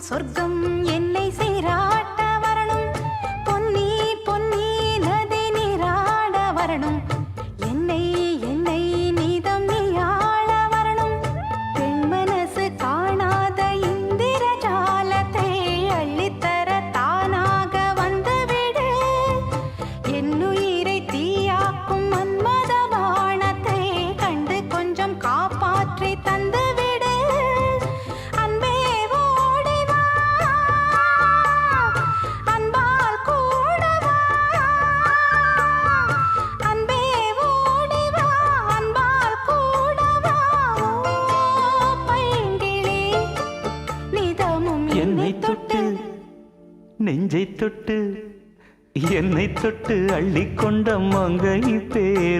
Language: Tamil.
சொர்க்கம் என்னை சீராட்ட வரணும், பொன்னி பொன்னி நதி நீராட வரணும், என்னை என்னை நீதம் நீயாள வரணும். பெண் மனசு காணாத இந்திர ஜாலத்தை அள்ளித்தர தானாக வந்துவிடு. என்னுயிரை தீயாக்கும் மன்மத பாணத்தை கண்டு கொஞ்சம் காப்பாற்றி தந்துவிடு. அன்பே ஓடி வா, அன்பால் கூட வா. அன்பே ஓடி வா, அன்பால் கூட வா. ஓ பைங்கிளி, நிதமும் என்னை தொட்டு நெஞ்சை தொட்டு என்னை தொட்டு அள்ளிக்கொண்ட மங்கை பேர்